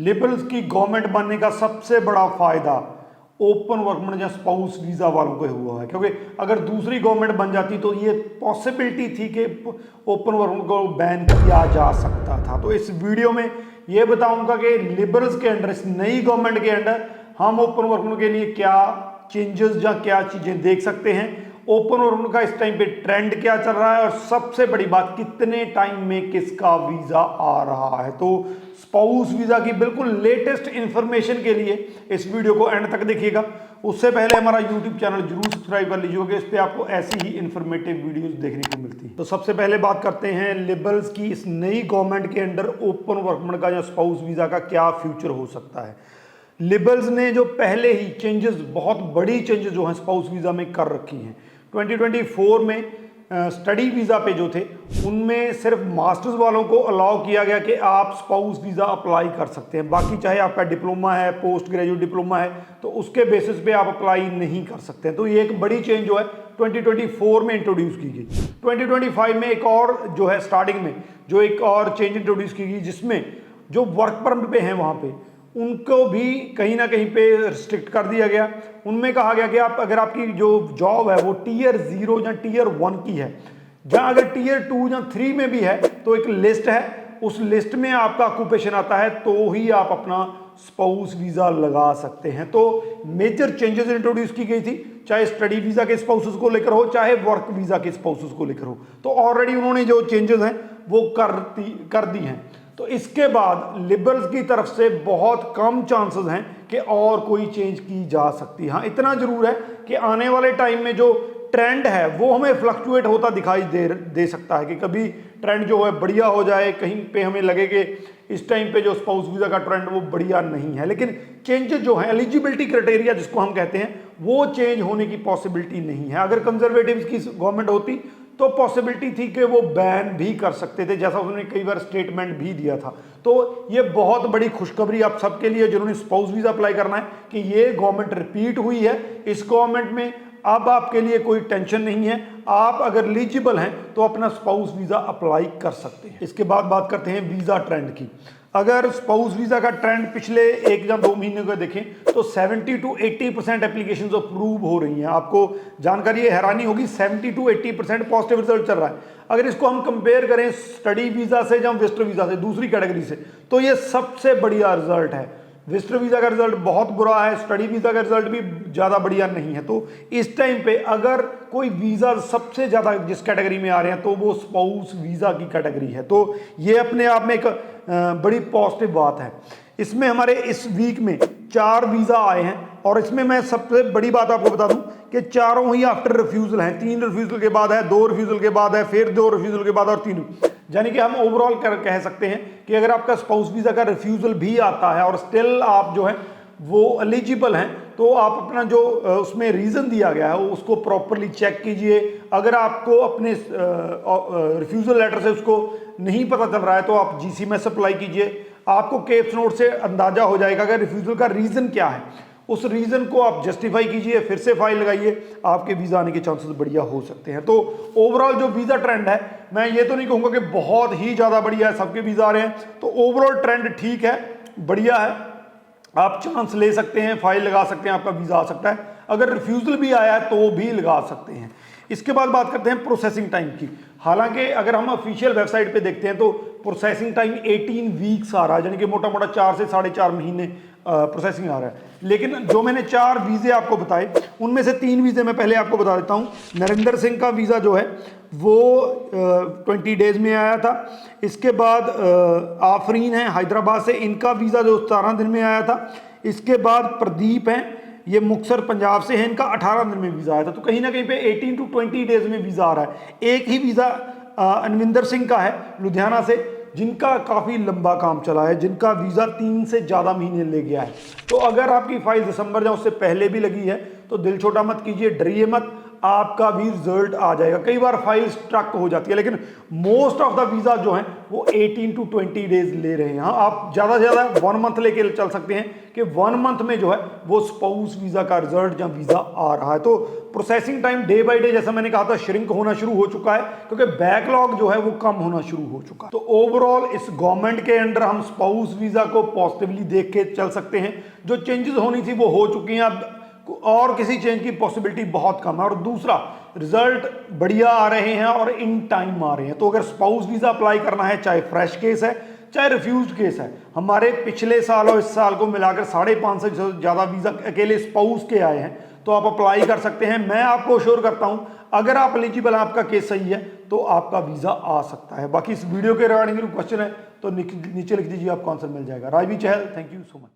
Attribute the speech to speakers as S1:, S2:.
S1: Liberals की government बनने का सबसे बड़ा फायदा ओपन वर्क परमिट या स्पाउस वीजा वालों को हुआ है, क्योंकि अगर दूसरी गवर्नमेंट बन जाती तो ये पॉसिबिलिटी थी कि ओपन वर्क परमिट को बैन किया जा सकता था। तो इस वीडियो में ये बताऊंगा कि लिबरल्स के अंडर, इस नई गवर्नमेंट के अंडर हम ओपन वर्क परमिट के लिए क्या चेंजेस या क्या चीजें देख सकते हैं, ओपन वर्क परमिट का इस टाइम पे ट्रेंड क्या चल रहा है, और सबसे बड़ी बात कितने टाइम में किसका वीजा आ रहा है। तो स्पाउस वीजा की बिल्कुल लेटेस्ट इंफॉर्मेशन के लिए इस वीडियो को एंड तक देखिएगा। उससे पहले हमारा यूट्यूब चैनल जरूर सब्सक्राइब कर लीजिएगा, इस पे आपको ऐसी ही इंफॉर्मेटिव वीडियोस देखने को मिलती है। तो सबसे पहले बात करते हैं लिबरल्स की इस नई गवर्नमेंट के अंडर ओपन वर्क परमिट का या स्पाउस वीजा का क्या फ्यूचर हो सकता है। लिबरल्स ने जो पहले ही चेंजेस, बहुत बड़ी चेंजेस जो हैं स्पाउस वीजा में कर रखी हैं। 2024 में स्टडी वीज़ा पे जो थे उनमें सिर्फ मास्टर्स वालों को अलाउ किया गया कि आप स्पाउस वीज़ा अप्लाई कर सकते हैं, बाकी चाहे आपका डिप्लोमा है, पोस्ट ग्रेजुएट डिप्लोमा है, तो उसके बेसिस पे आप अप्लाई नहीं कर सकते हैं। तो ये एक बड़ी चेंज जो है 2024 में इंट्रोड्यूस की गई। 2025 में एक और जो है स्टार्टिंग में जो एक और चेंज इंट्रोड्यूस की गई, जिसमें जो वर्क परमिट पे हैं वहाँ पे उनको भी कहीं ना कहीं पे रिस्ट्रिक्ट कर दिया गया। उनमें कहा गया कि आप अगर आपकी जो जॉब है वो टियर 0 या टियर 1 की है, जहां अगर टियर 2 या 3 में भी है तो एक लिस्ट है, उस लिस्ट में आपका ऑक्यूपेशन आता है तो ही आप अपना स्पाउस वीजा लगा सकते हैं। तो मेजर चेंजेस इंट्रोड्यूस की गई थी, चाहे स्टडी वीजा के स्पाउसेस को लेकर हो, चाहे वर्क वीजा के स्पाउसेस को लेकर हो। तो ऑलरेडी उन्होंने जो चेंजेस हैं वो कर दी हैं। तो इसके बाद लिबरल्स की तरफ से बहुत कम चांसेस हैं कि और कोई चेंज की जा सकती है। हाँ, इतना जरूर है कि आने वाले टाइम में जो ट्रेंड है वो हमें फ्लक्चुएट होता दिखाई दे सकता है, कि कभी ट्रेंड जो है बढ़िया हो जाए, कहीं पे हमें लगे कि इस टाइम पे जो स्पाउस वीजा का ट्रेंड वो बढ़िया नहीं है। लेकिन चेंजेस जो है, एलिजिबिलिटी क्राइटेरिया जिसको हम कहते हैं, वो चेंज होने की पॉसिबिलिटी नहीं है। अगर कंजर्वेटिव्स की गवर्नमेंट होती तो पॉसिबिलिटी थी कि वो बैन भी कर सकते थे, जैसा उन्होंने कई बार स्टेटमेंट भी दिया था। तो ये बहुत बड़ी खुशखबरी आप सबके लिए जिन्होंने स्पाउस वीजा अप्लाई करना है कि ये गवर्नमेंट रिपीट हुई है। इस गवर्नमेंट में अब आपके लिए कोई टेंशन नहीं है, आप अगर एलिजिबल हैं तो अपना स्पाउस वीजा अप्लाई कर सकते हैं। इसके बाद बात करते हैं वीजा ट्रेंड की। अगर स्पाउस वीजा का ट्रेंड पिछले 1 या 2 महीने को देखें तो 70 to 80% एप्लीकेशन अप्रूव हो रही हैं। आपको जानकारी हैरानी होगी, 70 to 80% पॉजिटिव रिजल्ट चल रहा है। अगर इसको हम कंपेयर करें स्टडी वीजा से या विजिटर वीजा से, दूसरी कैटेगरी से, तो ये सबसे बढ़िया रिजल्ट है। विजिटर वीजा का रिजल्ट बहुत बुरा है, स्टडी वीजा का रिजल्ट भी ज्यादा बढ़िया नहीं है। तो इस टाइम पे अगर कोई वीजा सबसे ज्यादा जिस कैटेगरी में आ रहे हैं तो वो स्पाउस वीजा की कैटेगरी है। तो ये अपने आप में एक बड़ी पॉजिटिव बात है। इसमें हमारे इस वीक में 4 वीजा आए हैं, और इसमें मैं सबसे बड़ी बात आपको बता दूं कि चारों ही आफ्टर रिफ्यूजल हैं। 3 रिफ्यूजल के बाद है, 2 रिफ्यूजल के बाद है, फिर 2 रिफ्यूजल के बाद और 3, यानी कि हम ओवरऑल कह सकते हैं कि अगर आपका स्पाउस वीजा का रिफ्यूजल भी आता है और स्टिल आप जो है वो एलिजिबल हैं, तो आप अपना जो उसमें रीजन दिया गया है उसको प्रॉपरली चेक कीजिए। अगर आपको अपने रिफ्यूजल लेटर से उसको नहीं पता चल रहा है तो आप GCMS अप्लाई कीजिए। आपको केप्स नोट से अंदाजा हो जाएगा कि रिफ्यूजल का रीजन क्या है, उस रीजन को आप जस्टिफाई कीजिए, फिर से फाइल लगाइए, आपके वीजा आने के चांसेस बढ़िया हो सकते हैं। तो ओवरऑल जो वीजा ट्रेंड है, मैं ये तो नहीं कहूंगा कि बहुत ही ज्यादा बढ़िया है, सबके वीजा आ रहे हैं, तो ओवरऑल ट्रेंड ठीक है, बढ़िया है। आप चांस ले सकते हैं, फाइल लगा सकते हैं, आपका वीजा आ सकता है। अगर रिफ्यूजल भी आया है तो भी लगा सकते हैं। इसके बाद बात करते हैं प्रोसेसिंग टाइम की। हालांकि अगर हम ऑफिशियल वेबसाइट पे देखते हैं तो प्रोसेसिंग टाइम 18 वीक्स आ रहा है, यानी कि मोटा मोटा 4 से 4.5 महीने प्रोसेसिंग आ रहा है। लेकिन जो मैंने 4 वीजे आपको बताए उनमें से 3 वीजे मैं पहले आपको बता देता हूं। नरेंद्र सिंह का वीजा जो है वो 20 डेज में आया था। इसके बाद आफरीन है हैदराबाद से, इनका वीजा जो 17 दिन में आया था। इसके बाद प्रदीप हैं, ये मुक्तसर पंजाब से हैं, इनका 18 दिन में वीजा आया था। तो कहीं ना कहीं पे 18 to 20 डेज में वीजा आ रहा है। एक ही वीजा अनविंदर सिंह का है लुधियाना से, जिनका काफी लंबा काम चला है, जिनका वीजा 3 से ज्यादा महीने ले गया है। तो अगर आपकी फाइल दिसंबर या उससे पहले भी लगी है तो दिल छोटा मत कीजिए, डरिए मत। आपका भी रिजल्ट आ जाएगा। कई बार फाइल स्ट्रक हो जाती है, लेकिन मोस्ट ऑफ द वीजा जो है वो 18 टू 20 डेज ले रहे हैं। हाँ, आप ज्यादा से ज्यादा 1 मंथ लेके चल सकते हैं कि 1 मंथ में जो है वो स्पाउस वीजा का रिजल्ट या वीजा आ रहा है। तो processing time day by day, जैसा मैंने कहा था, श्रिंक होना शुरू हो चुका है, क्योंकि बैकलॉग जो है वो कम होना शुरू हो चुका है। तो ओवरऑल इस गवर्नमेंट के अंडर हम स्पाउस वीजा को पॉजिटिवली देख के चल सकते हैं। जो चेंजेस होनी थी वो हो चुकी हैं, अब और किसी चेंज की पॉसिबिलिटी बहुत कम है। और दूसरा, रिजल्ट बढ़िया आ रहे हैं और इन टाइम आ रहे हैं। तो अगर स्पाउस वीजा अप्लाई करना है, चाहे फ्रेश केस है चाहे रिफ्यूज केस है, हमारे पिछले साल और इस साल को मिलाकर 550 से ज्यादा वीजा अकेले स्पाउस के आए हैं, तो आप अप्लाई कर सकते हैं। मैं आपको श्योर करता हूं, अगर आप एलिजिबल, आपका केस सही है, तो आपका वीजा आ सकता है। बाकी इस वीडियो के रिगार्डिंग क्वेश्चन है तो नीचे लिख दीजिए, आपको आंसर मिल जाएगा। राजवी चहल, थैंक यू सो मच।